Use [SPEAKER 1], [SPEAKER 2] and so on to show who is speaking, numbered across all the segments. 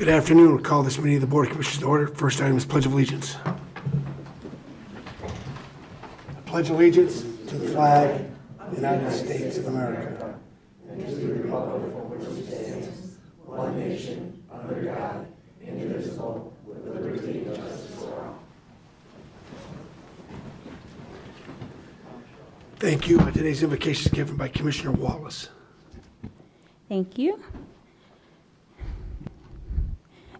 [SPEAKER 1] Good afternoon. We'll call this meeting of the Board of Commissioners to order. First item is Pledge of Allegiance. I pledge allegiance to the flag of the United States of America and to the republic for which it stands, one nation, under God, indivisible, with liberty and justice for all. Thank you. Today's invocation is given by Commissioner Wallace.
[SPEAKER 2] Thank you.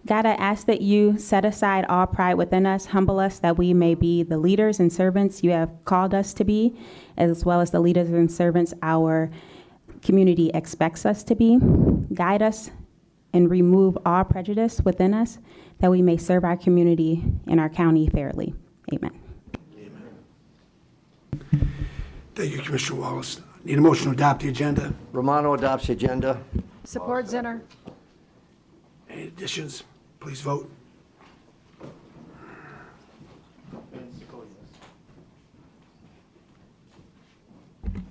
[SPEAKER 2] God, I ask that you set aside all pride within us, humble us, that we may be the leaders and servants you have called us to be, as well as the leaders and servants our community expects us to be. Guide us and remove all prejudice within us, that we may serve our community and our county fairly. Amen.
[SPEAKER 1] Amen. Thank you, Commissioner Wallace. Need a motion to adopt the agenda.
[SPEAKER 3] Romano adopts the agenda.
[SPEAKER 4] Support Zinner.
[SPEAKER 1] Any additions? Please vote.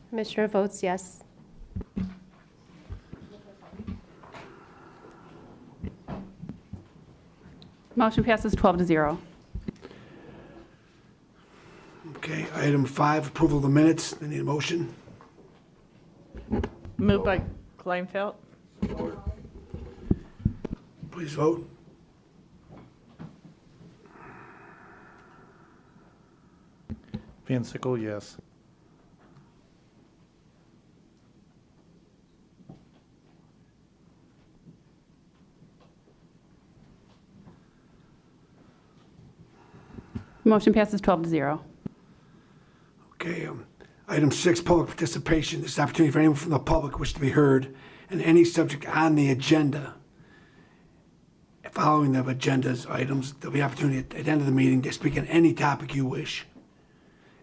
[SPEAKER 4] Commissioner votes yes.
[SPEAKER 5] Motion passes 12-0.
[SPEAKER 1] Okay, item 5, approval of the minutes. I need a motion.
[SPEAKER 5] Moved by Kleinfeld.
[SPEAKER 1] Please vote.
[SPEAKER 6] Van Sickle, yes.
[SPEAKER 5] Motion passes 12-0.
[SPEAKER 1] Okay, item 6, public participation. This is an opportunity for anyone from the public wish to be heard on any subject on the agenda. Following the agenda's items, there'll be opportunity at the end of the meeting to speak on any topic you wish.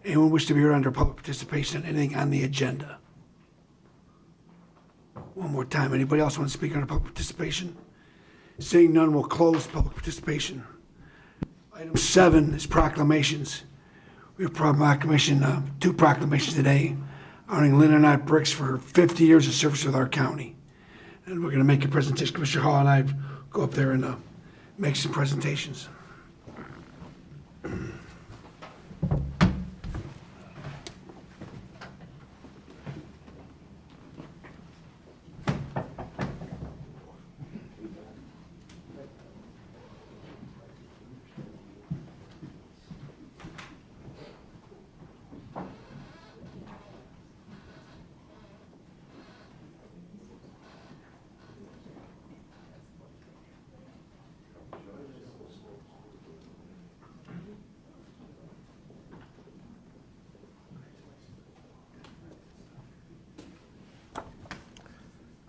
[SPEAKER 1] Anyone wish to be heard under public participation on anything on the agenda? One more time. Anybody else want to speak under public participation? Seeing none, we'll close public participation. Item 7 is proclamations. We have proclamation, 2 proclamations today, honoring Lynn Arnott-Bryks for her 50 years of service with our county. And we're going to make a presentation. Commissioner Hall and I go up there and make some presentations.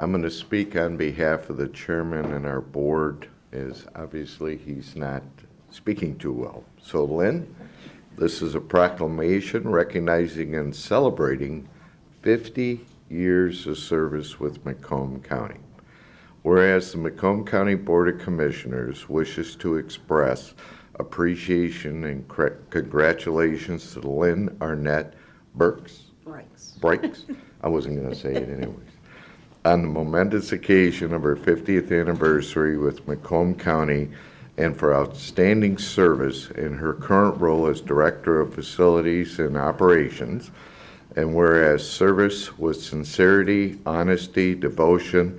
[SPEAKER 7] I'm going to speak on behalf of the chairman and our board, as obviously he's not speaking too well. So Lynn, this is a proclamation recognizing and celebrating 50 years of service with Macomb County. Whereas the Macomb County Board of Commissioners wishes to express appreciation and congratulations to Lynn Arnott-Bryks. Bryks. I wasn't going to say it anyways. On the momentous occasion of her 50th anniversary with Macomb County and for outstanding service in her current role as Director of Facilities and Operations, and whereas service with sincerity, honesty, devotion,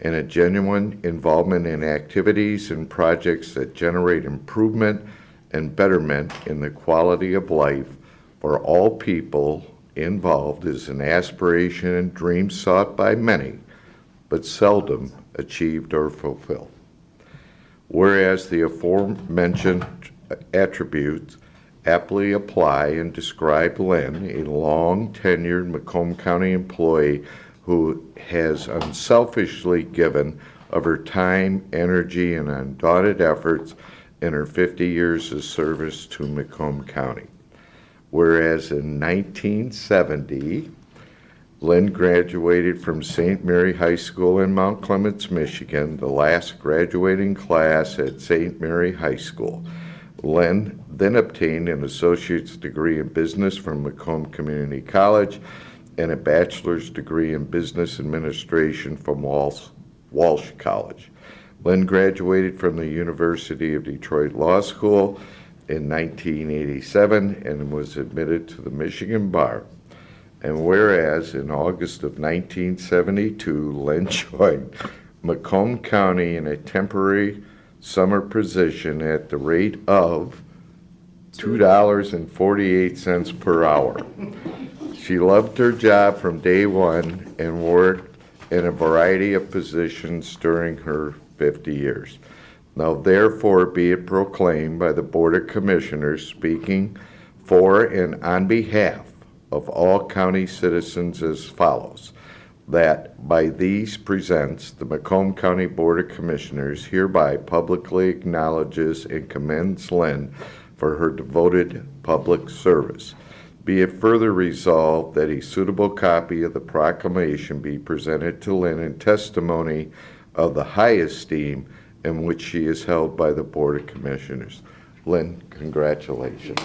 [SPEAKER 7] and a genuine involvement in activities and projects that generate improvement and betterment in the quality of life for all people involved is an aspiration and dream sought by many, but seldom achieved or fulfilled. Whereas the aforementioned attributes aptly apply and describe Lynn, a long-tenured Macomb County employee who has unselfishly given of her time, energy, and undaunted efforts in her 50 years of service to Macomb County. Whereas in 1970, Lynn graduated from St. Mary High School in Mount Clemens, Michigan, the last graduating class at St. Mary High School. Lynn then obtained an associate's degree in business from Macomb Community College and a bachelor's degree in business administration from Walsh College. Lynn graduated from the University of Detroit Law School in 1987 and was admitted to the Michigan Bar. And whereas in August of 1972, Lynn joined Macomb County in a temporary summer position at the rate of $2.48 per hour. She loved her job from day one and worked in a variety of positions during her 50 years. Now therefore be it proclaimed by the Board of Commissioners, speaking for and on behalf of all county citizens as follows, that by these presents the Macomb County Board of Commissioners hereby publicly acknowledges and commends Lynn for her devoted public service. Be it further resolved that a suitable copy of the proclamation be presented to Lynn in testimony of the high esteem in which she is held by the Board of Commissioners. Lynn, congratulations.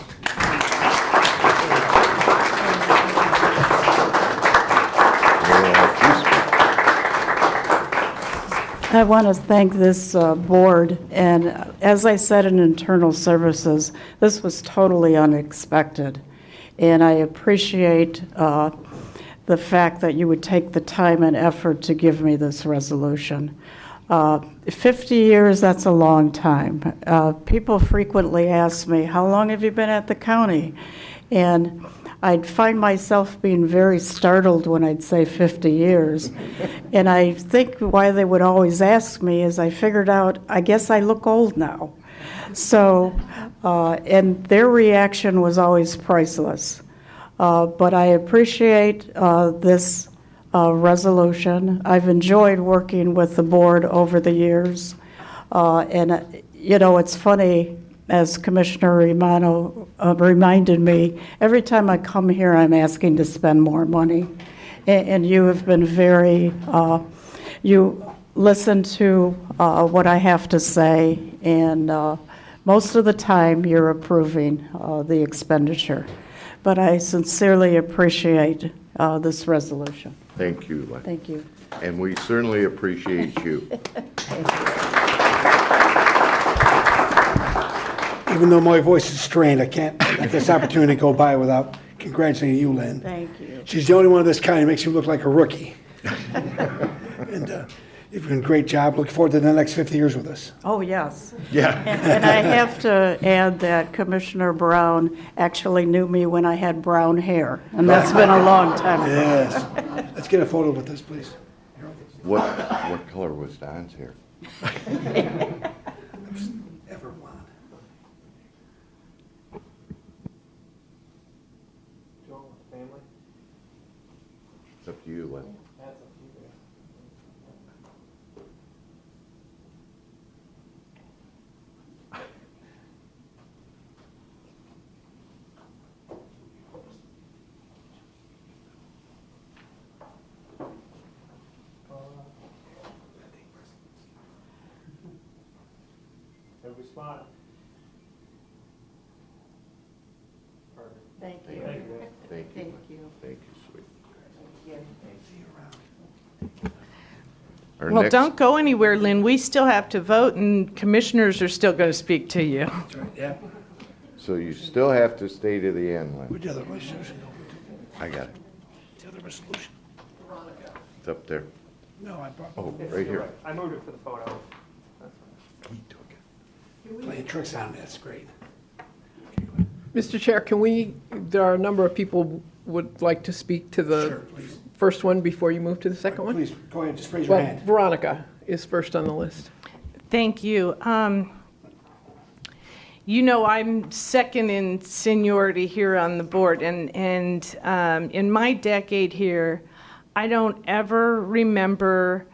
[SPEAKER 8] I want to thank this board, and as I said in Internal Services, this was totally unexpected, and I appreciate the fact that you would take the time and effort to give me this resolution. 50 years, that's a long time. People frequently ask me, how long have you been at the county? And I'd find myself being very startled when I'd say 50 years. And I think why they would always ask me is I figured out, I guess I look old now. So, and their reaction was always priceless. But I appreciate this resolution. I've enjoyed working with the board over the years. And, you know, it's funny, as Commissioner Romano reminded me, every time I come here, I'm asking to spend more money. And you have been very, you listen to what I have to say, and most of the time you're approving the expenditure. But I sincerely appreciate this resolution.
[SPEAKER 7] Thank you, Lynn.
[SPEAKER 8] Thank you.
[SPEAKER 7] And we certainly appreciate you.
[SPEAKER 1] Even though my voice is strained, I can't let this opportunity go by without congratulating you, Lynn.
[SPEAKER 8] Thank you.
[SPEAKER 1] She's the only one of this kind who makes you look like a rookie. And you've done a great job. Looking forward to the next 50 years with us.
[SPEAKER 8] Oh, yes.
[SPEAKER 7] Yeah.
[SPEAKER 8] And I have to add that Commissioner Brown actually knew me when I had brown hair, and that's been a long time ago.
[SPEAKER 1] Yes. Let's get a photo with this, please.
[SPEAKER 7] What color was Don's hair?
[SPEAKER 1] Ever blonde.
[SPEAKER 7] It's up to you, Lynn.
[SPEAKER 6] Every spot.
[SPEAKER 8] Thank you.
[SPEAKER 7] Thank you.
[SPEAKER 8] Thank you.
[SPEAKER 7] Thank you, sweet. Our
[SPEAKER 9] Well,
[SPEAKER 7] next-
[SPEAKER 9] don't go anywhere, Lynn. We still have to vote, and commissioners are still going to speak to you.
[SPEAKER 1] That's right, yeah.
[SPEAKER 7] So you still have to stay to the end, Lynn.
[SPEAKER 1] Where's the other resolution?
[SPEAKER 7] I got it.
[SPEAKER 1] The other resolution?
[SPEAKER 7] It's up there.
[SPEAKER 1] No, I brought,
[SPEAKER 7] Oh, right here.
[SPEAKER 6] I moved it for the photo.
[SPEAKER 7] He took it.
[SPEAKER 1] playing tricks on me, that's great.
[SPEAKER 10] Mr. Chair, there are a number of people would like to speak to
[SPEAKER 1] Sure,
[SPEAKER 10] the
[SPEAKER 1] please.
[SPEAKER 10] first one before you move to the second one?
[SPEAKER 1] Please, go ahead, just raise your
[SPEAKER 10] Well,
[SPEAKER 1] hand.
[SPEAKER 10] Veronica is first on the list.
[SPEAKER 9] Thank you. You know, I'm second in seniority here on the board, and in my decade here, I don't ever remember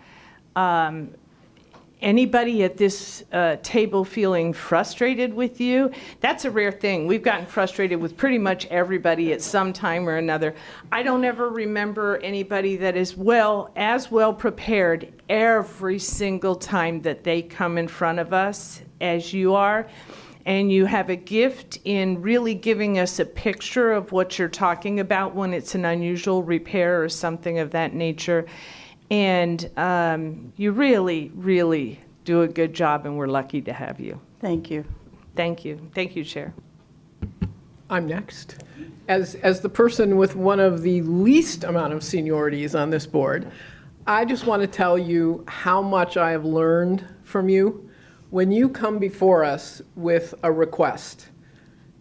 [SPEAKER 9] anybody at this table feeling frustrated with you. That's a rare thing. We've gotten frustrated with pretty much everybody at some time or another. I don't ever remember anybody that is as well prepared every single time that they come in front of us as you are. And you have a gift in really giving us a picture of what you're talking about when it's an unusual repair or something of that nature. And you really, really do a good job, and we're lucky to have you.
[SPEAKER 8] Thank you.
[SPEAKER 9] Thank you. Thank you, Chair.
[SPEAKER 10] I'm next. As the person with one of the least amount of seniorities on this board, I just want to tell you how much I have learned from you. When you come before us with a request,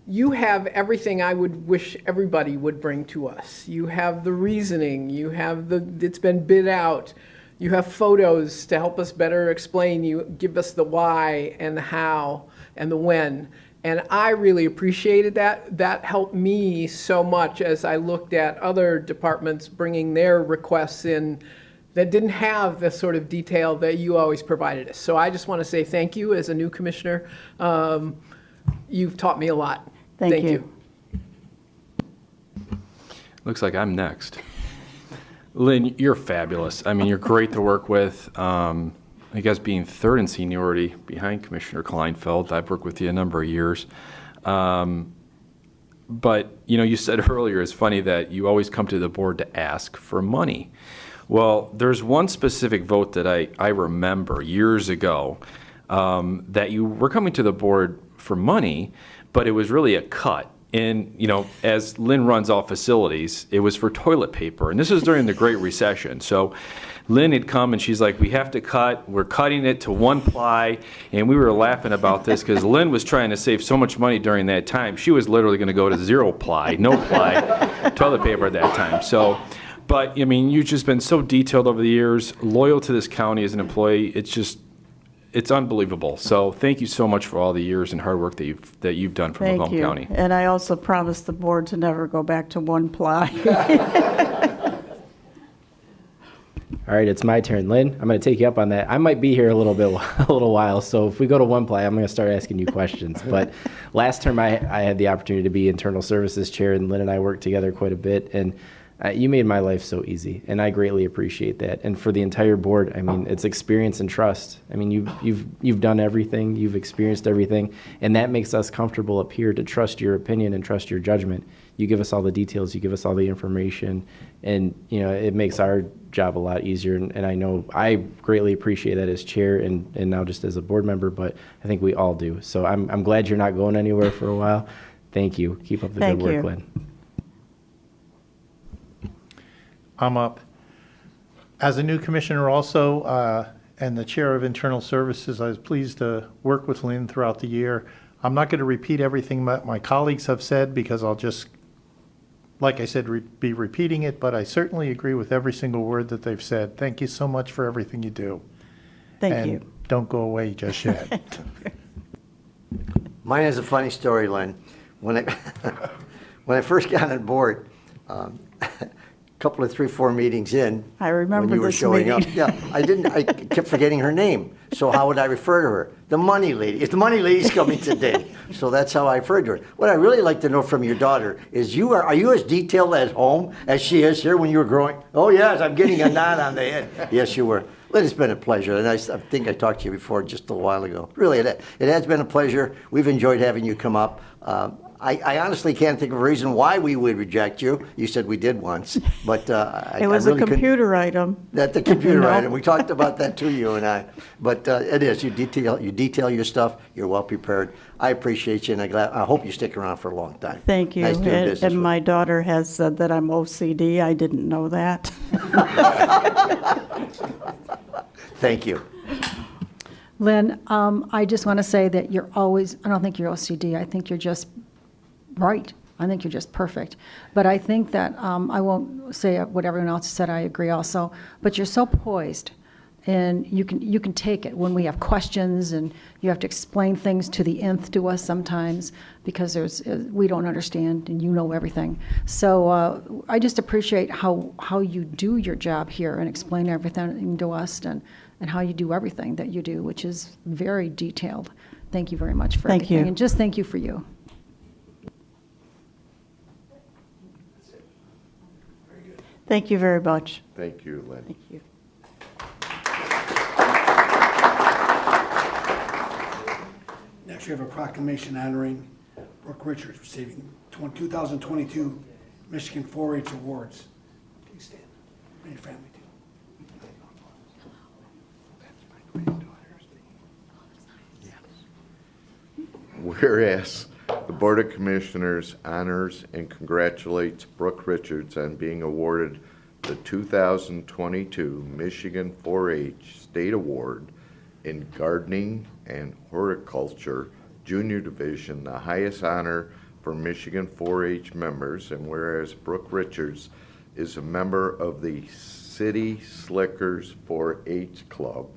[SPEAKER 10] you have everything I would wish everybody would bring to us. You have the reasoning, you have it's been bid out, you have photos to help us better explain, you give us the why and the how and the when. And I really appreciated that. That helped me so much as I looked at other departments bringing their requests in that didn't have the sort of detail that you always provided us. So I just want to say thank you as a new commissioner. You've taught me a lot.
[SPEAKER 8] Thank you.
[SPEAKER 11] Looks like I'm next. Lynn, you're fabulous. I mean, you're great to work with. I guess being third in seniority behind Commissioner Kleinfeld, I've worked with you a number of years. But, you said earlier, it's funny that you always come to the board to ask for money. Well, there's one specific vote that I remember years ago that you were coming to the board for money, but it was really a cut. And, as Lynn runs all facilities, it was for toilet paper. And this was during the Great Recession. So Lynn had come and she's like, we have to cut. We're cutting it to 1 ply. And we were laughing about this because Lynn was trying to save so much money during that time. She was literally going to go to 0 ply, no ply toilet paper at that time. So, but, you've just been so detailed over the years, loyal to this county as an employee. It's unbelievable. So thank you so much for all the years and hard work that you've done for
[SPEAKER 8] Thank
[SPEAKER 11] Macomb
[SPEAKER 8] you.
[SPEAKER 11] County.
[SPEAKER 8] And I also promised the board to never go back to 1 ply.
[SPEAKER 12] All right, it's my turn. Lynn, I'm going to take you up on that. I might be here a little while, so if we go to 1 ply, I'm going to start asking you questions. But last term, I had the opportunity to be Internal Services Chair, and Lynn and I worked together quite a bit, and you made my life so easy, and I greatly appreciate that. And for the entire board, it's experience and trust. You've done everything, you've experienced everything, and that makes us comfortable up here to trust your opinion and trust your judgment. You give us all the details, you give us all the information, and it makes our job a lot easier. And I know I greatly appreciate that as chair and now just as a board member, but I think we all do. So I'm glad you're not going anywhere for a while. Thank you. Keep up the good work, Lynn.
[SPEAKER 6] I'm up. As a new commissioner also, and the chair of Internal Services, I was pleased to work with Lynn throughout the year. I'm not going to repeat everything that my colleagues have said because I'll just, like I said, be repeating it, but I certainly agree with every single word that they've said. Thank you so much for everything you do.
[SPEAKER 8] Thank you.
[SPEAKER 6] Don't go away just yet.
[SPEAKER 3] Mine is a funny story, Lynn. When I first got on board, couple of 3-4 meetings in.
[SPEAKER 8] I remember
[SPEAKER 3] when you were
[SPEAKER 8] this
[SPEAKER 3] showing
[SPEAKER 8] meeting.
[SPEAKER 3] up. Yeah, I kept forgetting her name. So how would I refer to her? The money lady. If the money lady's coming today. So that's how I referred to her. What I really like to know from your daughter is are you as detailed at home as she is here when you were growing? Oh yes, I'm getting a nod on the head. Yes, you were. Lynn, it's been a pleasure, and I think I talked to you before just a while ago. Really, it has been a pleasure. We've enjoyed having you come up. I honestly can't think of a reason why we would reject you. You said we did once, but
[SPEAKER 8] it was a computer item.
[SPEAKER 3] That's the computer item. We talked about that too, you and I. But it is. You detail your stuff. You're well prepared. I appreciate you, and I hope you stick around for a long time.
[SPEAKER 8] Thank you.
[SPEAKER 3] Nice doing business
[SPEAKER 8] And
[SPEAKER 3] with
[SPEAKER 8] my daughter has said that I'm OCD. I didn't know that.
[SPEAKER 3] Thank you.
[SPEAKER 4] Lynn, I just want to say that I don't think you're OCD. I think you're just right. I think you're just perfect. But I think that, I won't say what everyone else said, I agree also, but you're so poised. And you can take it when we have questions and you have to explain things to the nth to us sometimes because we don't understand and you know everything. So I just appreciate how you do your job here and explain everything to us and how you do everything that you do, which is very detailed. Thank you very much for everything.
[SPEAKER 8] Thank you.
[SPEAKER 4] And just thank you for you.
[SPEAKER 8] Thank you very much.
[SPEAKER 7] Thank you, Lynn.
[SPEAKER 8] Thank you.
[SPEAKER 1] Next, we have a proclamation honoring Brooke Richards receiving 2022 Michigan 4-H Awards. Please stand. And your family too.
[SPEAKER 7] whereas the Board of Commissioners honors and congratulates Brooke Richards on being awarded the 2022 Michigan 4-H State Award in Gardening and Horticulture Junior Division, the highest honor for Michigan 4-H members, and whereas Brooke Richards is a member of the City Slickers 4-H Club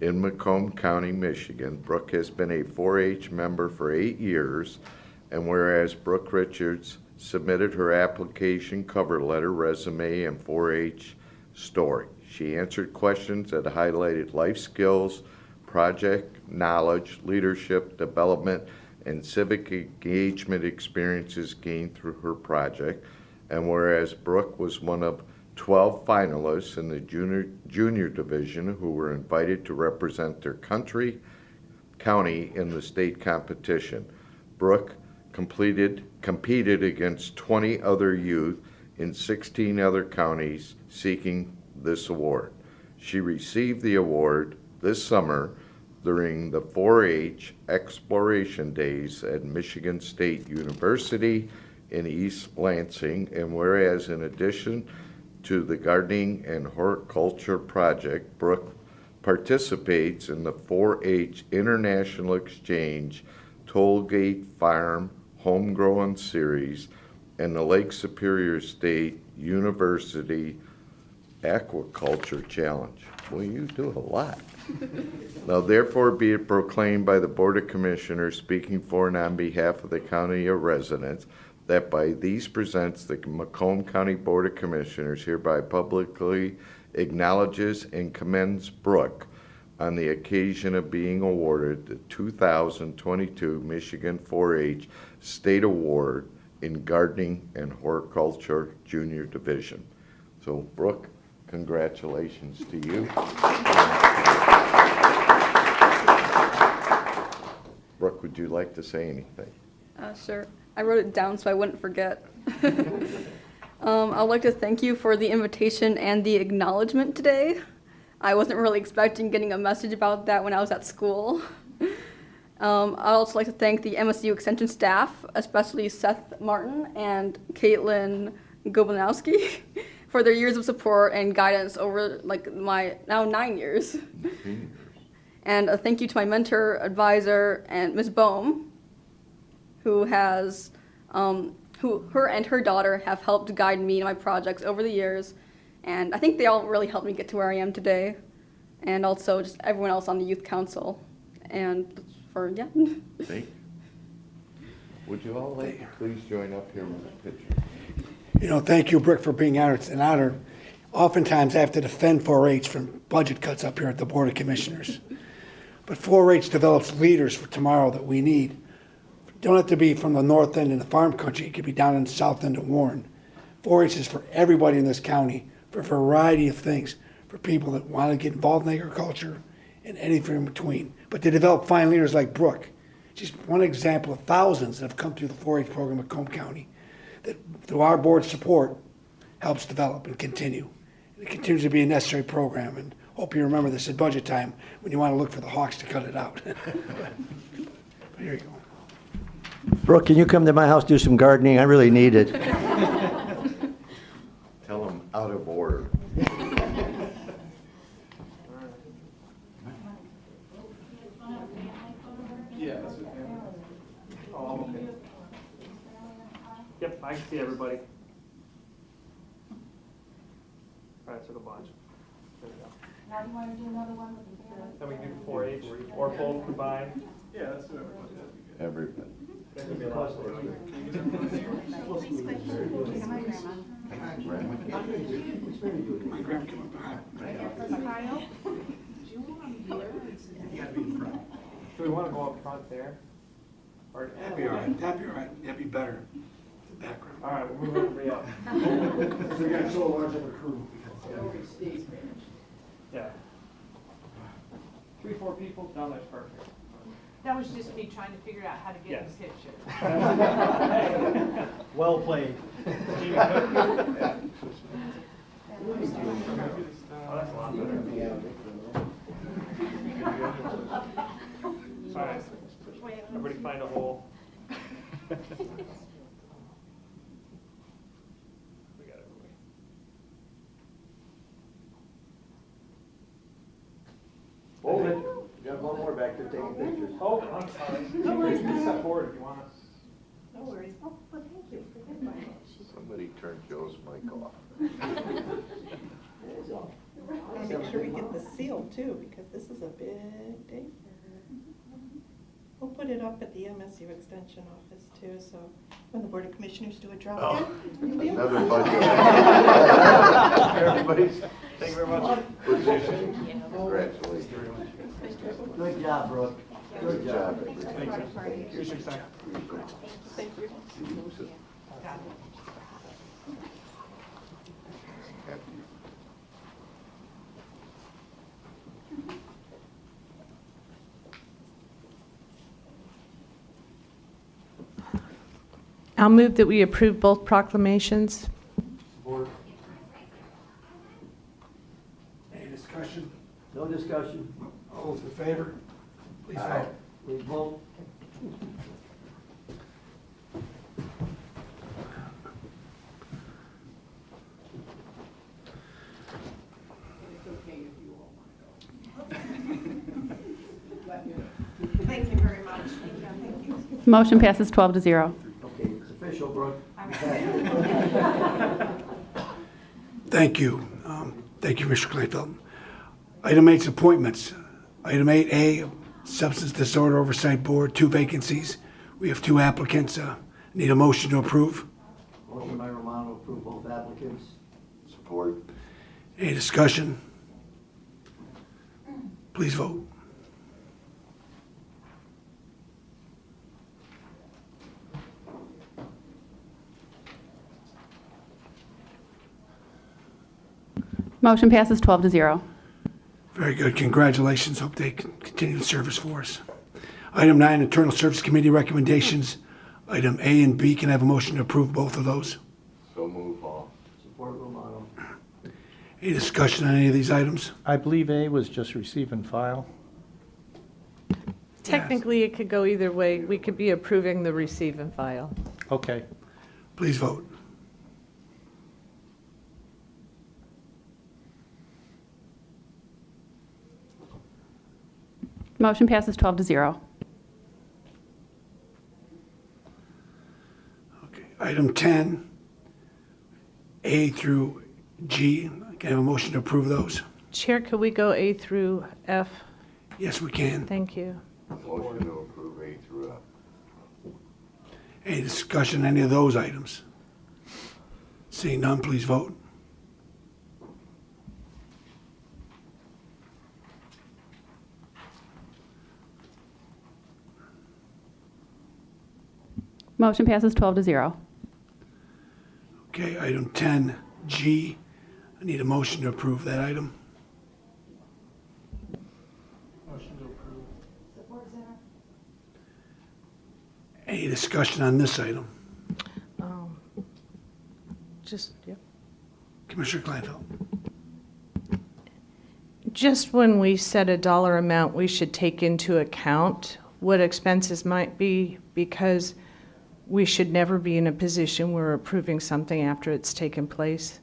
[SPEAKER 7] in Macomb County, Michigan. Brooke has been a 4-H member for 8 years, and whereas Brooke Richards submitted her application, cover letter, resume, and 4-H story. She answered questions that highlighted life skills, project knowledge, leadership development, and civic engagement experiences gained through her project. And whereas Brooke was one of 12 finalists in the junior division who were invited to represent their county in the state competition. Brooke competed against 20 other youth in 16 other counties seeking this award. She received the award this summer during the 4-H Exploration Days at Michigan State University in East Lansing, and whereas in addition to the Gardening and Horticulture Project, Brooke participates in the 4-H International Exchange Tollgate Farm Homegrown Series and the Lake Superior State University Aquaculture Challenge. Well, you do a lot. Now therefore be it proclaimed by the Board of Commissioners, speaking for and on behalf of the county of residents, that by these presents the Macomb County Board of Commissioners hereby publicly acknowledges and commends Brooke on the occasion of being awarded the 2022 Michigan 4-H State Award in Gardening and Horticulture Junior Division. So Brooke, congratulations to you. Brooke, would you like to say anything?
[SPEAKER 13] Sure. I wrote it down so I wouldn't forget. I'd like to thank you for the invitation and the acknowledgement today. I wasn't really expecting getting a message about that when I was at school. I'd also like to thank the MSU Extension staff, especially Seth Martin and Caitlin Gobanowski, for their years of support and guidance over my now 9 years. And a thank you to my mentor, advisor, and Ms. Bohm, who has, her and her daughter have helped guide me in my projects over the years. And I think they all really helped me get to where I am today. And also just everyone else on the Youth Council. And yeah.
[SPEAKER 7] Thank you. Would you all like to please join up here with the picture?
[SPEAKER 1] Thank you, Brooke, for being honored. It's an honor. Oftentimes I have to defend 4-H from budget cuts up here at the Board of Commissioners. But 4-H develops leaders for tomorrow that we need. Don't have to be from the north end in the farm country. It could be down in the south end of Warren. 4-H is for everybody in this county, for a variety of things, for people that want to get involved in agriculture and anything in between. But they develop fine leaders like Brooke. She's one example of thousands that have come through the 4-H program at Macomb County that, through our board's support, helps develop and continue. It continues to be a necessary program, and hope you remember this at budget time when you want to look for the Hawks to cut it out. But here you go.
[SPEAKER 3] Brooke, can you come to my house, do some gardening? I really need it.
[SPEAKER 7] Tell them out of order.
[SPEAKER 14] Yeah, that's it. Oh, okay. Yep, I can see everybody. All right, so the bunch. There we go.
[SPEAKER 8] Now you want to do another one with the
[SPEAKER 14] Then we can do 4-H or both combined. Yeah, let's do everybody.
[SPEAKER 7] Everybody.
[SPEAKER 14] That could be a lot of
[SPEAKER 1] My grandma came up behind.
[SPEAKER 14] Do we want to go up front there? Or
[SPEAKER 1] That'd be all right. That'd be all right. That'd be better. The background.
[SPEAKER 14] all right, we'll move everybody up.
[SPEAKER 1] We got so large of a crew.
[SPEAKER 14] Yeah. 3-4 people, no, that's perfect.
[SPEAKER 9] That was just me trying to figure out how to get
[SPEAKER 14] Yes.
[SPEAKER 9] the picture.
[SPEAKER 14] Well played. Oh, that's a lot better. All right. Everybody find a hole. We got everybody.
[SPEAKER 3] Hold it. You got one more back there taking pictures.
[SPEAKER 14] Hold on, sorry. No worries. You can step forward if you want.
[SPEAKER 15] No worries. Oh, well, thank you.
[SPEAKER 7] Somebody turn Joe's mic off.
[SPEAKER 15] I'll make sure we get the seal too, because this is a big day. We'll put it up at the MSU Extension office too, so when the Board of Commissioners do a drop in. you'll be able to
[SPEAKER 7] Another
[SPEAKER 15] see
[SPEAKER 7] budget.
[SPEAKER 15] it.
[SPEAKER 7] Everybody's
[SPEAKER 14] Thank you very much.
[SPEAKER 7] position. Congratulations.
[SPEAKER 3] Good job, Brooke.
[SPEAKER 7] Good job.
[SPEAKER 14] Here's your sign.
[SPEAKER 15] Thank you.
[SPEAKER 9] I'll move that we approve both proclamations.
[SPEAKER 1] Any discussion?
[SPEAKER 3] No discussion.
[SPEAKER 1] All those in favor? Please vote.
[SPEAKER 3] Please vote.
[SPEAKER 15] Thank you very much. Thank you.
[SPEAKER 5] Motion passes 12 to 0.
[SPEAKER 3] Okay, it's official, Brooke.
[SPEAKER 1] Thank you. Thank you, Mr. Kleinfeld. Item 8 is appointments. Item 8A, Substance Disorder Oversight Board, 2 vacancies. We have 2 applicants. Need a motion to approve.
[SPEAKER 3] Motion by Romano to approve both applicants.
[SPEAKER 7] Support.
[SPEAKER 1] Any discussion? Please vote.
[SPEAKER 5] Motion passes 12 to 0.
[SPEAKER 1] Very good. Congratulations. Hope they can continue the service for us. Item 9, Internal Service Committee recommendations. Item A and B, can I have a motion to approve both of those?
[SPEAKER 7] So move all.
[SPEAKER 3] Support Romano.
[SPEAKER 1] Any discussion on any of these items?
[SPEAKER 6] I believe A was just receive and file.
[SPEAKER 9] Technically, it could go either way. We could be approving the receive and file.
[SPEAKER 6] Okay.
[SPEAKER 1] Please vote.
[SPEAKER 5] Motion passes 12 to 0.
[SPEAKER 1] Okay. Item 10, A through G, can I have a motion to approve those?
[SPEAKER 9] Chair, could we go A through F?
[SPEAKER 1] Yes, we can.
[SPEAKER 9] Thank you.
[SPEAKER 7] Motion to approve A through F.
[SPEAKER 1] Any discussion on any of those items? Seeing none, please vote.
[SPEAKER 5] Motion passes 12 to 0.
[SPEAKER 1] Okay, item 10G, I need a motion to approve that item.
[SPEAKER 14] Motion to approve.
[SPEAKER 1] Any discussion on this item?
[SPEAKER 9] Yep.
[SPEAKER 1] Commissioner Kleinfeld.
[SPEAKER 9] Just when we set a dollar amount, we should take into account what expenses might be, because we should never be in a position where we're approving something after it's taken place.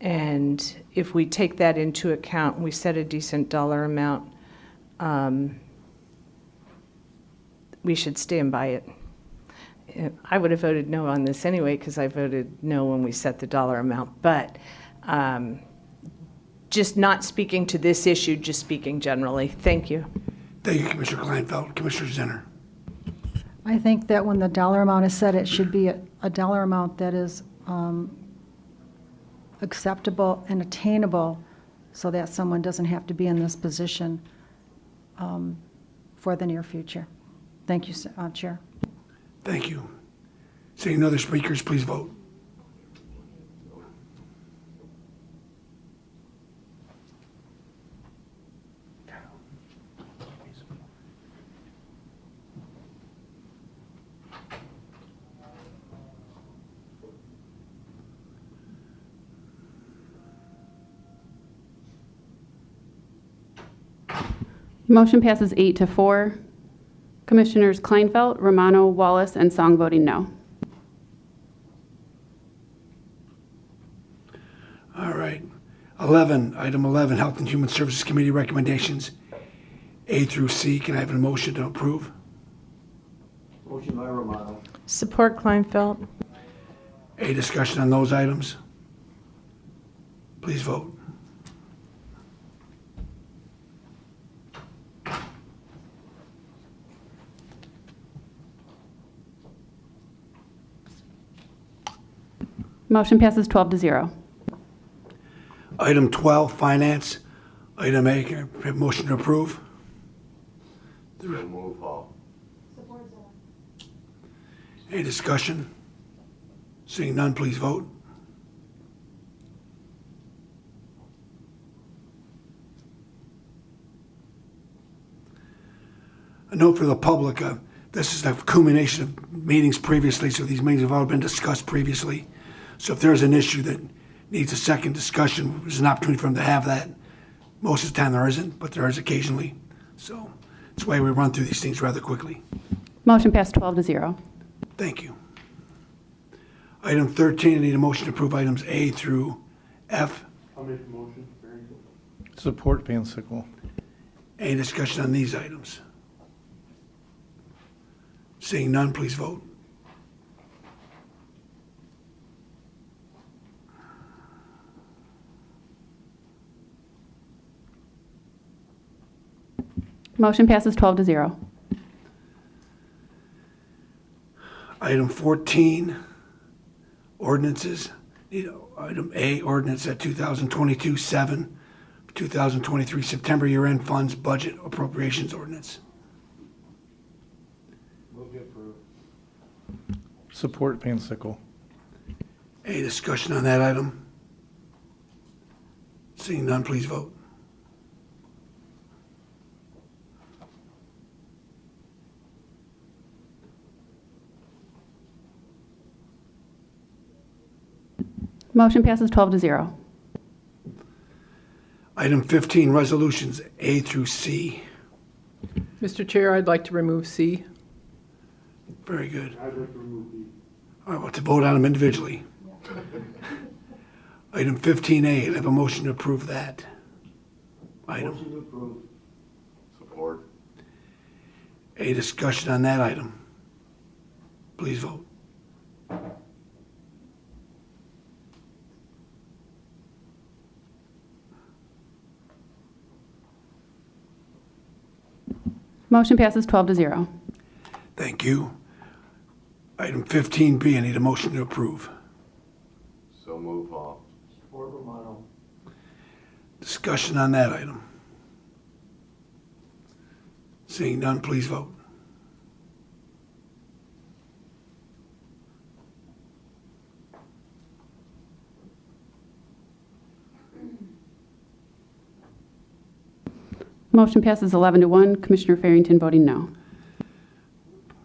[SPEAKER 9] And if we take that into account, we set a decent dollar amount, we should stand by it. I would have voted no on this anyway, because I voted no when we set the dollar amount. But just not speaking to this issue, just speaking generally. Thank you.
[SPEAKER 1] Thank you, Commissioner Kleinfeld. Commissioner Zinner.
[SPEAKER 4] I think that when the dollar amount is set, it should be a dollar amount that is acceptable and attainable, so that someone doesn't have to be in this position for the near future. Thank you, Chair.
[SPEAKER 1] Thank you. Seeing no other speakers, please vote.
[SPEAKER 5] Motion passes 8 to 4. Commissioners Kleinfeld, Romano, Wallace, and Song voting no.
[SPEAKER 1] All right. 11, item 11, Health and Human Services Committee recommendations, A through C. Can I have a motion to approve?
[SPEAKER 3] Motion by Romano.
[SPEAKER 9] Support Kleinfeld.
[SPEAKER 1] A discussion on those items? Please vote.
[SPEAKER 5] Motion passes 12-0.
[SPEAKER 1] Item 12, Finance. Item A, can I have a motion to approve?
[SPEAKER 7] So move, Hall.
[SPEAKER 1] Any discussion? Seeing none, please vote. A note for the public, this is the culmination of meetings previously, so these meetings have all been discussed previously. So if there's an issue that needs a second discussion, there's an opportunity for them to have that. Most of the time there isn't, but there is occasionally. So that's why we run through these things rather quickly.
[SPEAKER 5] Motion passed 12-0.
[SPEAKER 1] Thank you. Item 13, I need a motion to approve items A through F.
[SPEAKER 14] I'll make the motion. Barrington.
[SPEAKER 6] Support Van Sickle.
[SPEAKER 1] Any discussion on these items? Seeing none, please vote.
[SPEAKER 5] Motion passes 12-0.
[SPEAKER 1] Item 14, ordinances. Need item A, ordinance at 2022-7, 2023 September year-end funds budget appropriations ordinance.
[SPEAKER 14] Move to approve.
[SPEAKER 6] Support Van Sickle.
[SPEAKER 1] Any discussion on that item? Seeing none, please vote.
[SPEAKER 5] Motion passes 12-0.
[SPEAKER 1] Item 15, resolutions A through C.
[SPEAKER 10] Mr. Chair, I'd like to remove C.
[SPEAKER 1] Very good.
[SPEAKER 14] I'd like to remove B.
[SPEAKER 1] All right, well, to vote on them individually. Item 15A, I have a motion to approve that item.
[SPEAKER 3] Motion to approve.
[SPEAKER 7] Support.
[SPEAKER 1] Any discussion on that item? Please vote.
[SPEAKER 5] Motion passes 12-0.
[SPEAKER 1] Thank you. Item 15B, I need a motion to approve.
[SPEAKER 7] So move, Hall.
[SPEAKER 3] Support Romano.
[SPEAKER 1] Discussion on that item. Seeing none, please vote.
[SPEAKER 5] Motion passes 11-1. Commissioner Farrington voting no.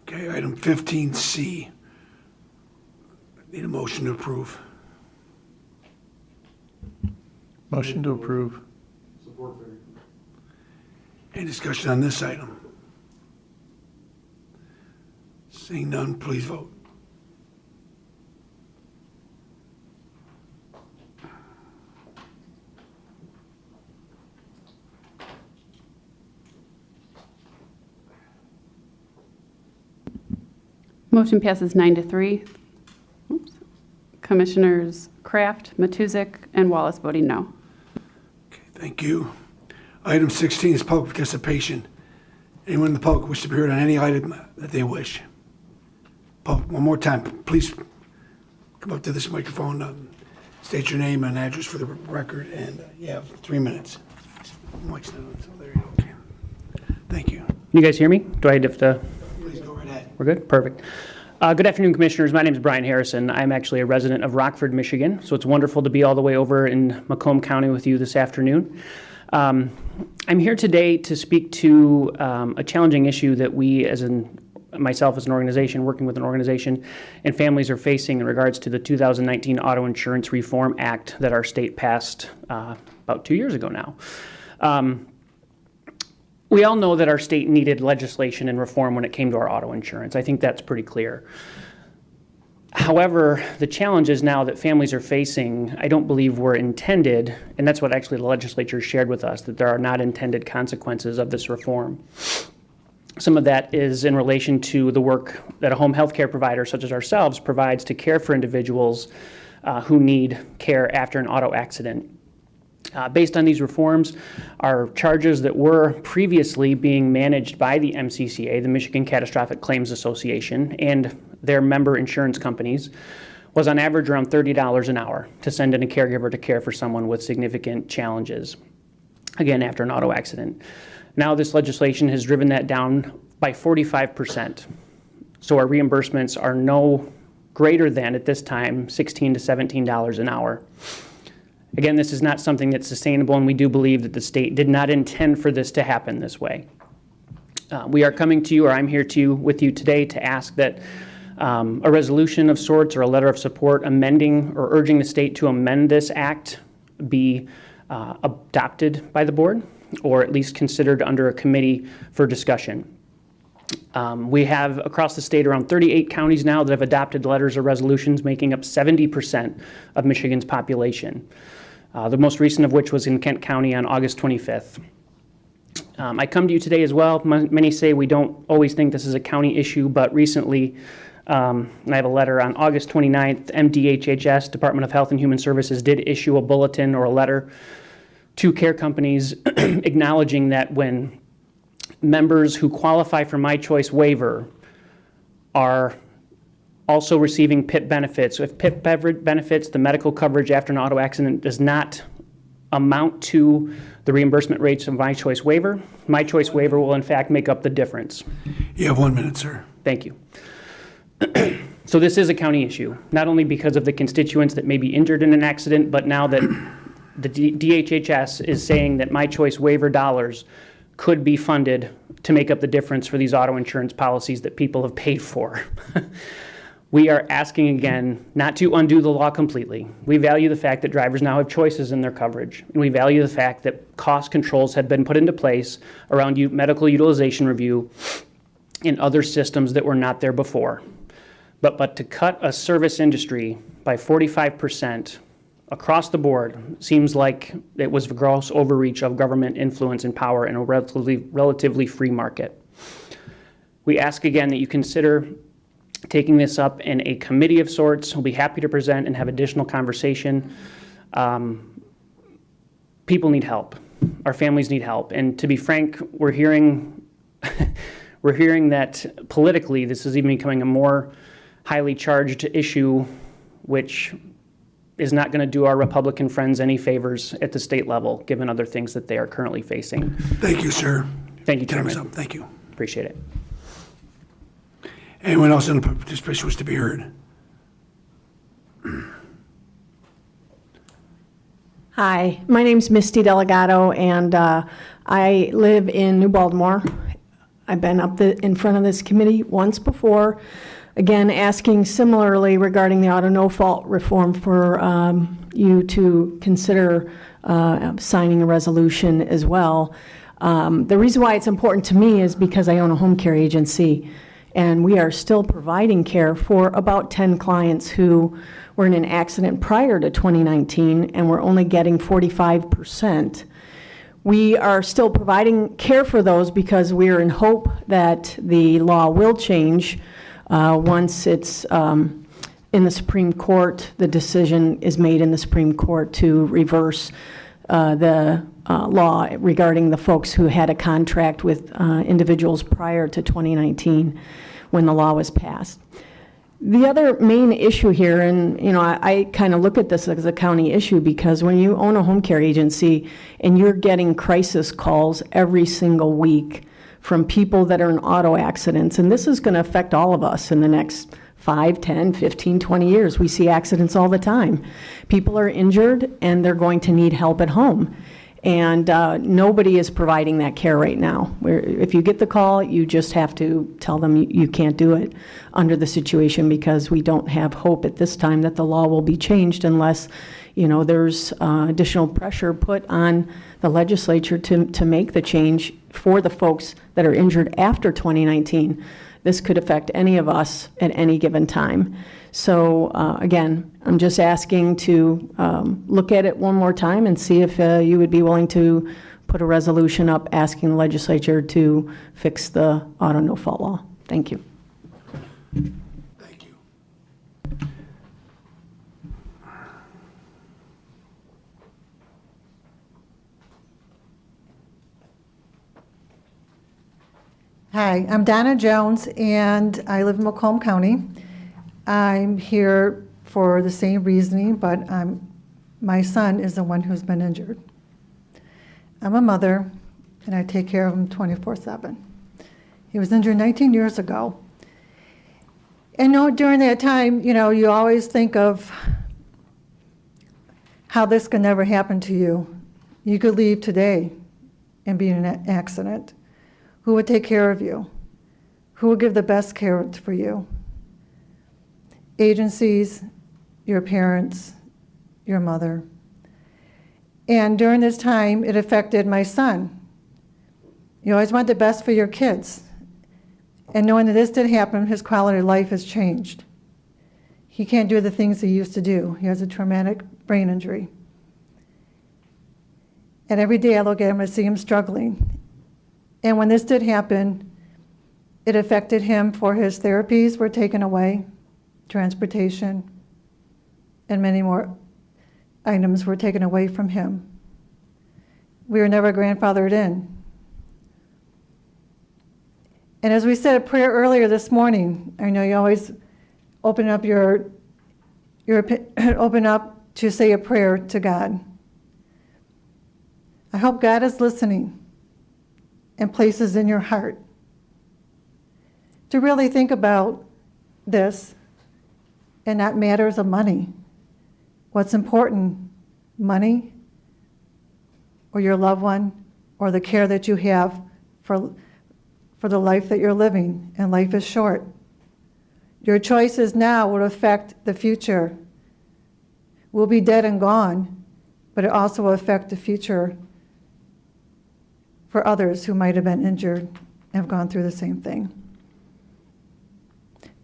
[SPEAKER 1] Okay, item 15C. Need a motion to approve.
[SPEAKER 6] Motion to approve.
[SPEAKER 14] Support Barrington.
[SPEAKER 1] Any discussion on this item? Seeing none, please vote.
[SPEAKER 5] Motion passes 9-3. Oops. Commissioners Kraft, Matusek, and Wallace voting no.
[SPEAKER 1] Okay, thank you. Item 16 is public participation. Anyone in the public wish to be heard on any item that they wish? One more time, please come up to this microphone, state your name and address for the record, and you have 3 minutes. Mike's not on, so there you go. Okay. Thank you.
[SPEAKER 16] You guys hear me? Do I have to?
[SPEAKER 1] Please go right ahead.
[SPEAKER 16] We're good? Perfect. Good afternoon, Commissioners. My name is Brian Harrison. I'm actually a resident of Rockford, Michigan, so it's wonderful to be all the way over in Macomb County with you this afternoon. I'm here today to speak to a challenging issue that we, myself as an organization, working with an organization, and families are facing in regards to the 2019 Auto Insurance Reform Act that our state passed about 2 years ago now. we all know that our state needed legislation and reform when it came to our auto insurance. I think that's pretty clear. However, the challenges now that families are facing, I don't believe were intended, and that's what actually the legislature shared with us, that there are not intended consequences of this reform. Some of that is in relation to the work that a home health care provider such as ourselves provides to care for individuals who need care after an auto accident. Based on these reforms, our charges that were previously being managed by the MCCA, the Michigan Catastrophic Claims Association, and their member insurance companies, was on average around $30 an hour to send in a caregiver to care for someone with significant challenges, again, after an auto accident. Now this legislation has driven that down by 45%. So our reimbursements are no greater than, at this time, $16 to $17 an hour. Again, this is not something that's sustainable, and we do believe that the state did not intend for this to happen this way. We are coming to you, or I'm here with you today to ask that a resolution of sorts or a letter of support amending or urging the state to amend this act be adopted by the board, or at least considered under a committee for discussion. We have across the state around 38 counties now that have adopted letters or resolutions, making up 70% of Michigan's population. The most recent of which was in Kent County on August 25th. I come to you today as well. Many say we don't always think this is a county issue, but recently I have a letter on August 29th. MDHHS, Department of Health and Human Services, did issue a bulletin or a letter to care companies acknowledging that when members who qualify for My Choice waiver are also receiving PIP benefits. If PIP benefits, the medical coverage after an auto accident, does not amount to the reimbursement rates of My Choice waiver, My Choice waiver will in fact make up the difference.
[SPEAKER 1] You have 1 minute, sir.
[SPEAKER 16] Thank you. So this is a county issue, not only because of the constituents that may be injured in an accident, but now that the DHHS is saying that My Choice waiver dollars could be funded to make up the difference for these auto insurance policies that people have paid for. We are asking again not to undo the law completely. We value the fact that drivers now have choices in their coverage, and we value the fact that cost controls have been put into place around medical utilization review and other systems that were not there before. But to cut a service industry by 45% across the board seems like it was a gross overreach of government influence and power in a relatively free market. We ask again that you consider taking this up in a committee of sorts. We'll be happy to present and have additional conversation. People need help. Our families need help. And to be frank, we're hearing that politically this is even becoming a more highly charged issue, which is not going to do our Republican friends any favors at the state level, given other things that they are currently facing.
[SPEAKER 1] Thank you, sir.
[SPEAKER 16] Thank you,
[SPEAKER 1] Time is
[SPEAKER 16] Chairman.
[SPEAKER 1] up. Thank you.
[SPEAKER 16] Appreciate it.
[SPEAKER 1] Anyone else in the participation wish to be heard?
[SPEAKER 17] Hi, my name's Misty Delgado, and I live in New Baltimore. I've been up in front of this committee once before, again, asking similarly regarding the auto no-fault reform for you to consider signing a resolution as well. The reason why it's important to me is because I own a home care agency, and we are still providing care for about 10 clients who were in an accident prior to 2019, and we're only getting 45%. We are still providing care for those because we are in hope that the law will change once it's in the Supreme Court. The decision is made in the Supreme Court to reverse the law regarding the folks who had a contract with individuals prior to 2019 when the law was passed. The other main issue here, and I kind of look at this as a county issue, because when you own a home care agency and you're getting crisis calls every single week from people that are in auto accidents, and this is going to affect all of us in the next 5, 10, 15, 20 years. We see accidents all the time. People are injured and they're going to need help at home. And nobody is providing that care right now. If you get the call, you just have to tell them you can't do it under the situation, because we don't have hope at this time that the law will be changed unless, there's additional pressure put on the legislature to make the change for the folks that are injured after 2019. This could affect any of us at any given time. So again, I'm just asking to look at it one more time and see if you would be willing to put a resolution up asking the legislature to fix the auto no-fault law. Thank you.
[SPEAKER 1] Thank you.
[SPEAKER 15] Hi, I'm Donna Jones, and I live in Macomb County. I'm here for the same reasoning, but my son is the one who's been injured. I'm a mother, and I take care of him 24/7. He was injured 19 years ago. And during that time, you always think of how this could never happen to you. You could leave today and be in an accident. Who would take care of you? Who would give the best care for you? Agencies, your parents, your mother. And during this time, it affected my son. You always want the best for your kids. And knowing that this did happen, his quality of life has changed. He can't do the things he used to do. He has a traumatic brain injury. And every day I look at him and see him struggling. And when this did happen, it affected him, for his therapies were taken away, transportation, and many more items were taken away from him. We were never grandfathered in. And as we said a prayer earlier this morning, I know you always open up open up to say a prayer to God. I hope God is listening and places in your heart to really think about this and not matters of money. What's important, money or your loved one or the care that you have for the life that you're living, and life is short. Your choices now will affect the future. We'll be dead and gone, but it also will affect the future for others who might have been injured and have gone through the same thing.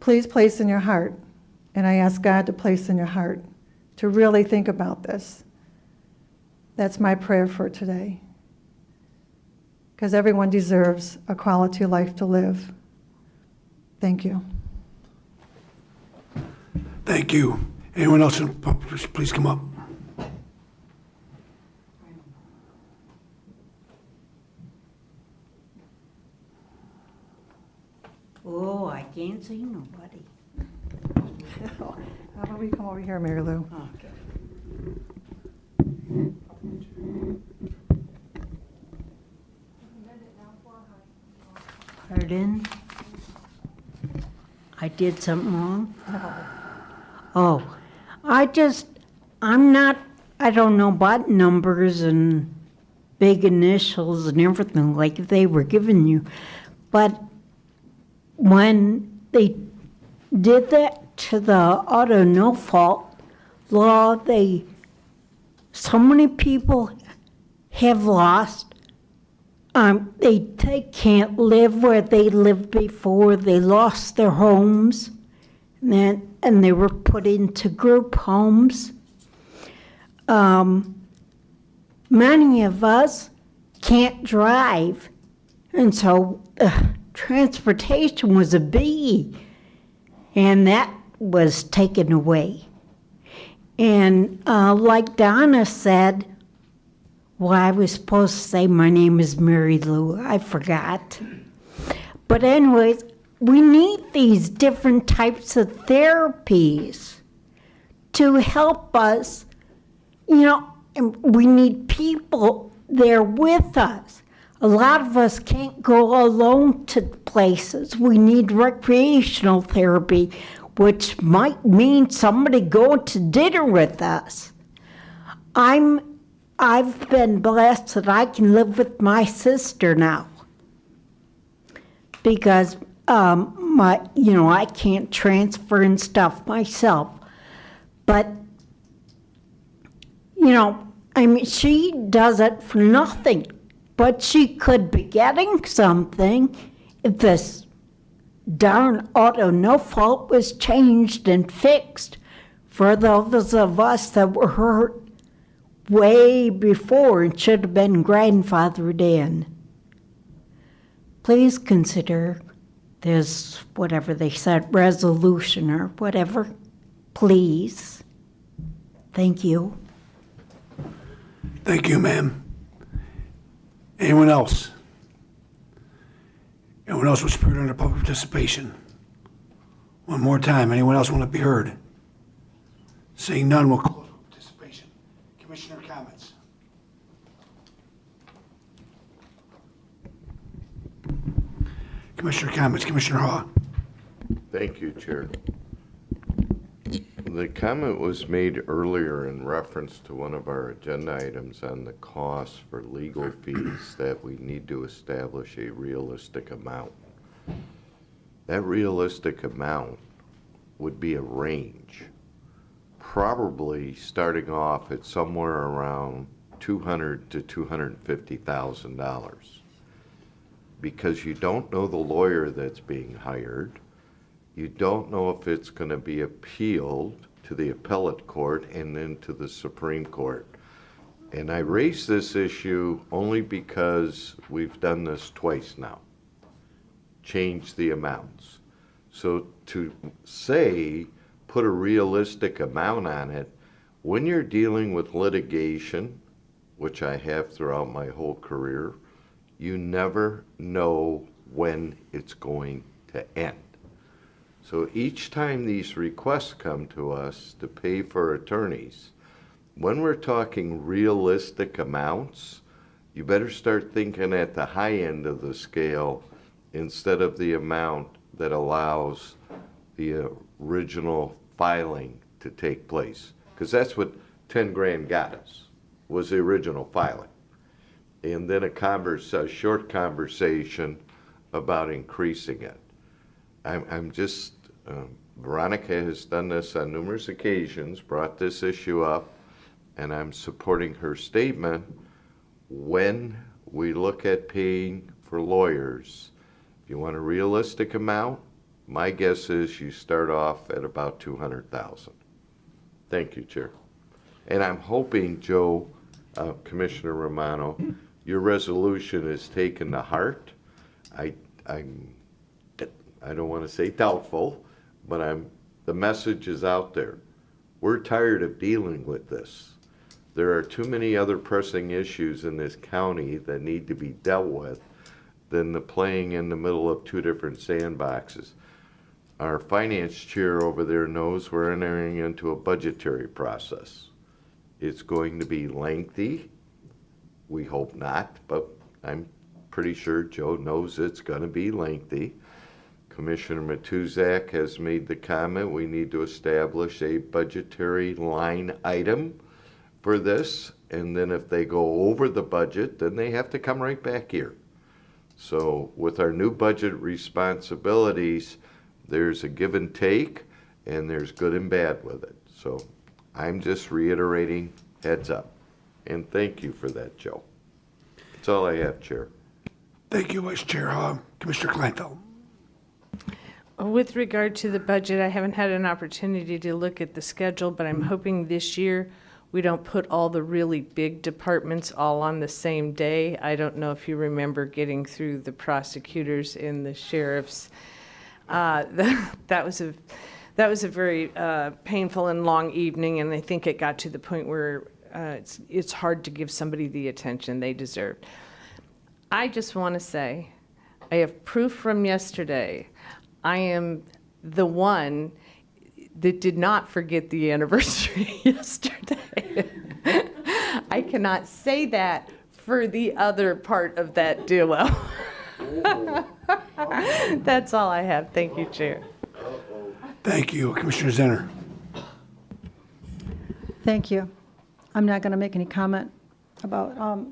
[SPEAKER 15] Please place in your heart, and I ask God to place in your heart, to really think about this. That's my prayer for today. Because everyone deserves a quality life to live. Thank you.
[SPEAKER 1] Thank you. Anyone else, please come up.
[SPEAKER 18] Oh, I can't see nobody.
[SPEAKER 15] How about we come over here, Mary Lou?
[SPEAKER 18] Okay. Pardon? I did something wrong? Oh, I don't know about numbers and big initials and everything like they were giving you, but when they did that to the auto no-fault law, so many people have lost. They can't live where they lived before. They lost their homes, and they were put into group homes. Many of us can't drive, and so transportation was a biggie, and that was taken away. And like Donna said, well, I was supposed to say my name is Mary Lou. I forgot. But anyways, we need these different types of therapies to help us. And we need people there with us. A lot of us can't go alone to places. We need recreational therapy, which might mean somebody going to dinner with us. I'm I've been blessed that I can live with my sister now. Because, I can't transfer and stuff myself. But, she does it for nothing. But she could be getting something if this darn auto no fault was changed and fixed for those of us that were hurt way before and should have been grandfathered in. Please consider this, whatever they said, resolution or whatever. Please. Thank you.
[SPEAKER 1] Thank you, ma'am. Anyone else? Anyone else with spirit under public participation? One more time, anyone else want to be heard? Seeing none, we'll close participation. Commissioner comments. Commissioner comments, Commissioner Haw.
[SPEAKER 7] Thank you, Chair. The comment was made earlier in reference to one of our agenda items on the cost for legal fees that we need to establish a realistic amount. That realistic amount would be a range, probably starting off at somewhere around $200,000 to $250,000, because you don't know the lawyer that's being hired. You don't know if it's going to be appealed to the appellate court and then to the Supreme Court. And I raise this issue only because we've done this twice now. Change the amounts. So to say, put a realistic amount on it, when you're dealing with litigation, which I have throughout my whole career, you never know when it's going to end. So each time these requests come to us to pay for attorneys, when we're talking realistic amounts, you better start thinking at the high end of the scale instead of the amount that allows the original filing to take place. Because that's what 10 grand got us, was the original filing. And then a short conversation about increasing it. Veronica has done this on numerous occasions, brought this issue up, and I'm supporting her statement. When we look at paying for lawyers, if you want a realistic amount, my guess is you start off at about $200,000. Thank you, Chair. And I'm hoping, Joe, Commissioner Romano, your resolution is taken to heart. I don't want to say doubtful, but the message is out there. We're tired of dealing with this. There are too many other pressing issues in this county that need to be dealt with than the playing in the middle of two different sandboxes. Our finance chair over there knows we're entering into a budgetary process. It's going to be lengthy. We hope not, but I'm pretty sure Joe knows it's going to be lengthy. Commissioner Matuzak has made the comment we need to establish a budgetary line item for this, and then if they go over the budget, then they have to come right back here. So with our new budget responsibilities, there's a give and take, and there's good and bad with it. So I'm just reiterating, heads up. And thank you for that, Joe. That's all I have, Chair.
[SPEAKER 1] Thank you, Vice Chair. Commissioner Kleinfeld.
[SPEAKER 9] With regard to the budget, I haven't had an opportunity to look at the schedule, but I'm hoping this year we don't put all the really big departments all on the same day. I don't know if you remember getting through the prosecutors and the sheriffs. That was a very painful and long evening, and I think it got to the point where it's hard to give somebody the attention they deserved. I just want to say, I have proof from yesterday. I am the one that did not forget the anniversary yesterday. I cannot say that for the other part of that duo. That's all I have. Thank you, Chair.
[SPEAKER 1] Thank you. Commissioner Zenner.
[SPEAKER 4] Thank you. I'm not going to make any comment about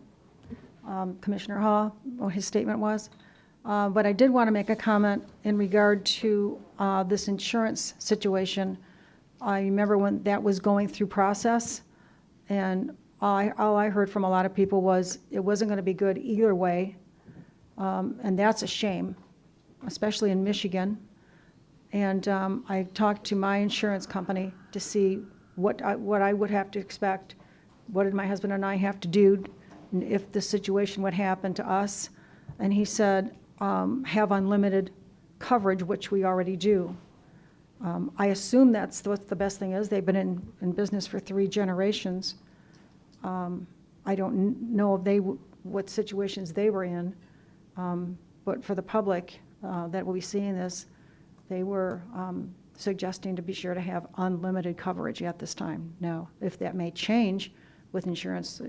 [SPEAKER 4] Commissioner Hall, what his statement was. But I did want to make a comment in regard to this insurance situation. I remember when that was going through process, and all I heard from a lot of people was it wasn't going to be good either way, and that's a shame, especially in Michigan. And I talked to my insurance company to see what I would have to expect, what did my husband and I have to do if this situation would happen to us. And he said, have unlimited coverage, which we already do. I assume that's what the best thing is. They've been in business for 3 generations. I don't know if what situations they were in, but for the public that will be seeing this, they were suggesting to be sure to have unlimited coverage at this time. Now, if that may change with insurance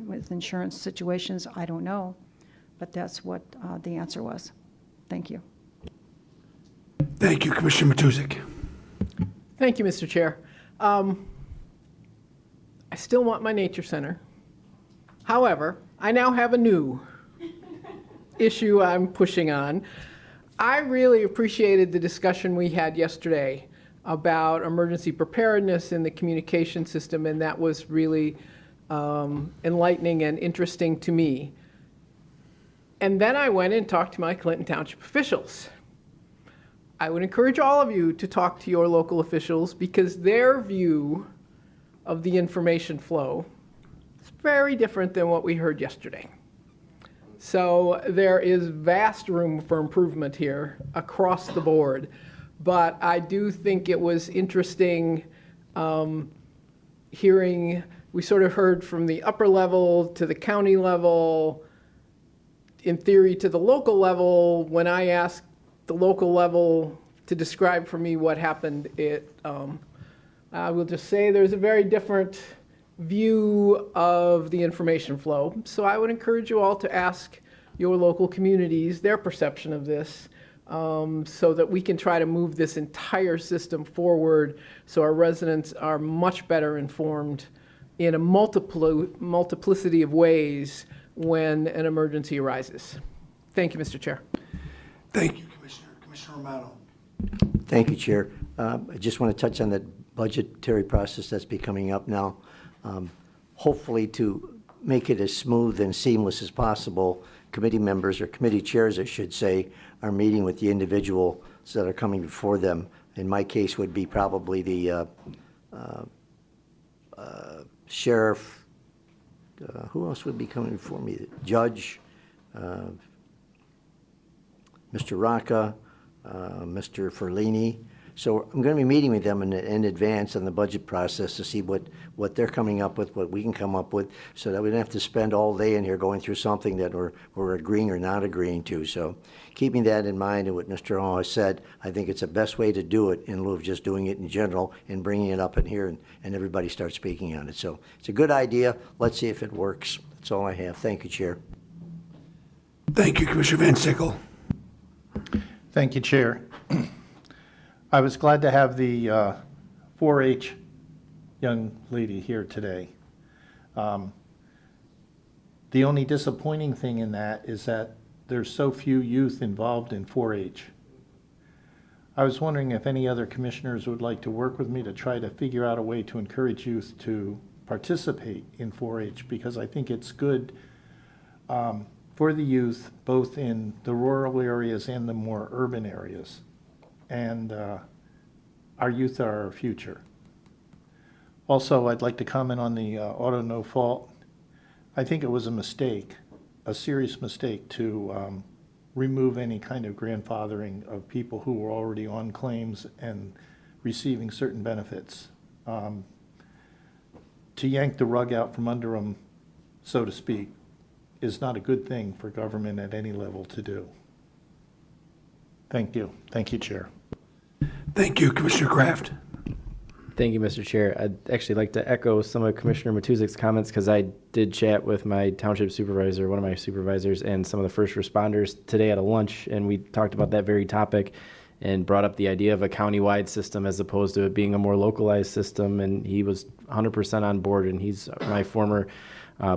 [SPEAKER 4] situations, I don't know, but that's what the answer was. Thank you.
[SPEAKER 1] Thank you, Commissioner Matusik.
[SPEAKER 10] Thank you, Mr. Chair. I still want my nature center. However, I now have a new issue I'm pushing on. I really appreciated the discussion we had yesterday about emergency preparedness in the communication system, and that was really enlightening and interesting to me. And then I went and talked to my Clinton Township officials. I would encourage all of you to talk to your local officials because their view of the information flow is very different than what we heard yesterday. So there is vast room for improvement here across the board. But I do think it was interesting hearing, we sort of heard from the upper level to the county level, in theory to the local level. When I asked the local level to describe for me what happened, I will just say there's a very different view of the information flow. So I would encourage you all to ask your local communities their perception of this, so that we can try to move this entire system forward so our residents are much better informed in a multiplicity of ways when an emergency arises. Thank you, Mr. Chair.
[SPEAKER 1] Thank you, Commissioner. Commissioner Romano.
[SPEAKER 3] Thank you, Chair. I just want to touch on that budgetary process that's be coming up now. Hopefully to make it as smooth and seamless as possible, committee members, or committee chairs, I should say, are meeting with the individuals that are coming before them. In my case would be probably the sheriff. Who else would be coming before me? The judge, Mr. Rocca, Mr. Ferlini. So I'm going to be meeting with them in advance on the budget process to see what they're coming up with, what we can come up with, so that we don't have to spend all day in here going through something that we're agreeing or not agreeing to. So keeping that in mind and what Mr. Hall has said, I think it's the best way to do it in lieu of just doing it in general and bringing it up in here and everybody starts speaking on it. So it's a good idea. Let's see if it works. That's all I have. Thank you, Chair.
[SPEAKER 1] Thank you, Commissioner Van Sickle.
[SPEAKER 6] Thank you, Chair. I was glad to have the 4-H young lady here today. The only disappointing thing in that is that there's so few youth involved in 4-H. I was wondering if any other commissioners would like to work with me to try to figure out a way to encourage youth to participate in 4-H, because I think it's good for the youth, both in the rural areas and the more urban areas. And our youth are our future. Also, I'd like to comment on the auto no fault. I think it was a mistake, a serious mistake, to remove any kind of grandfathering of people who were already on claims and receiving certain benefits. To yank the rug out from under them, so to speak, is not a good thing for government at any level to do. Thank you. Thank you, Chair.
[SPEAKER 1] Thank you, Commissioner Kraft.
[SPEAKER 12] Thank you, Mr. Chair. I'd actually like to echo some of Commissioner Matusik's comments, because I did chat with my township supervisor, one of my supervisors, and some of the first responders today at a lunch, and we talked about that very topic and brought up the idea of a countywide system as opposed to it being a more localized system, and he was 100% on board, and he's my former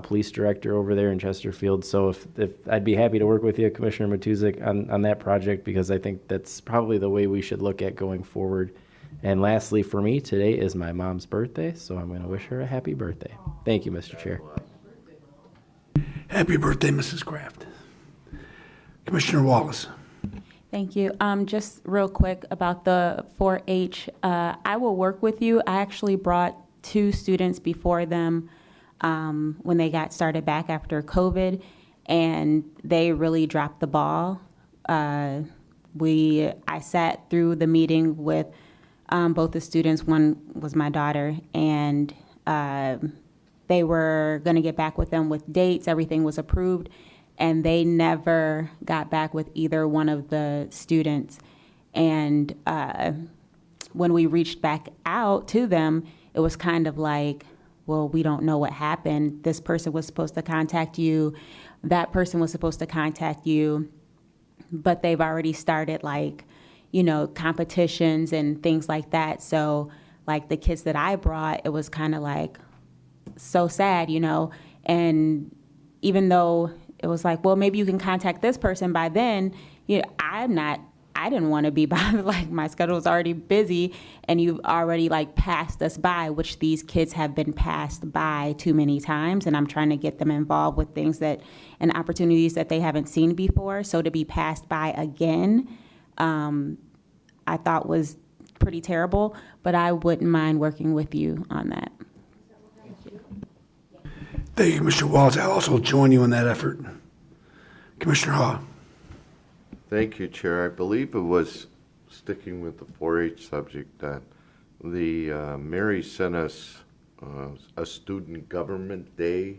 [SPEAKER 12] police director over there in Chesterfield. So if I'd be happy to work with you, Commissioner Matuzik, on that project, because I think that's probably the way we should look at going forward. And lastly, for me, today is my mom's birthday, so I'm going to wish her a happy birthday. Thank you, Mr. Chair.
[SPEAKER 1] Happy birthday, Mrs. Kraft. Commissioner Wallace.
[SPEAKER 2] Thank you. Just real quick about the 4-H. I will work with you. I actually brought 2 students before them when they got started back after COVID, and they really dropped the ball. I sat through the meeting with both the students. One was my daughter, and they were going to get back with them with dates. Everything was approved, and they never got back with either one of the students. And when we reached back out to them, it was kind of like, well, we don't know what happened. This person was supposed to contact you. That person was supposed to contact you. But they've already started, like, you know, competitions and things like that. So, like, the kids that I brought, it was kind of like so sad, you know. And even though it was like, well, maybe you can contact this person by then, you know, I didn't want to be bothered. Like, my schedule was already busy, and you've already, like, passed us by, which these kids have been passed by too many times, and I'm trying to get them involved with things that and opportunities that they haven't seen before. So to be passed by again, I thought was pretty terrible, but I wouldn't mind working with you on that.
[SPEAKER 1] Thank you, Mr. Wallace. I'll also join you in that effort. Commissioner Haw.
[SPEAKER 7] Thank you, Chair. I believe it was, sticking with the 4-H subject, that Mary sent us a Student Government Day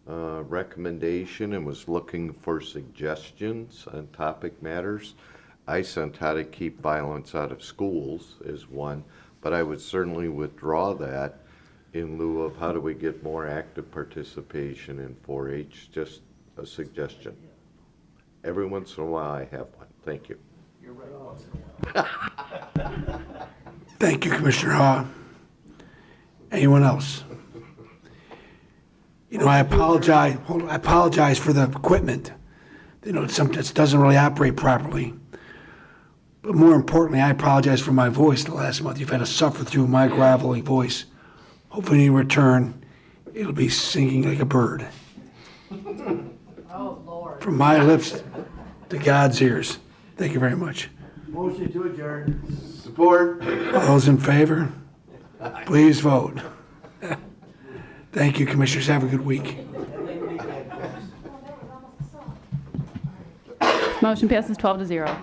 [SPEAKER 7] recommendation and was looking for suggestions on topic matters. I sent how to keep violence out of schools as one, but I would certainly withdraw that in lieu of how do we get more active participation in 4-H, just a suggestion. Every once in a while I have one. Thank you.
[SPEAKER 14] You're right once in a while.
[SPEAKER 1] Thank you, Commissioner Haw. Anyone else? You know, I apologize for the equipment. You know, sometimes it doesn't really operate properly. But more importantly, I apologize for my voice the last month. You've had to suffer through my gravelly voice. Hopefully in return, it'll be singing like a bird.
[SPEAKER 10] Oh, Lord.
[SPEAKER 1] From my lips to God's ears. Thank you very much.
[SPEAKER 3] Motion to adjourn. Support.
[SPEAKER 1] All those in favor, please vote. Thank you, Commissioners. Have a good week.
[SPEAKER 5] Motion passes 12-0.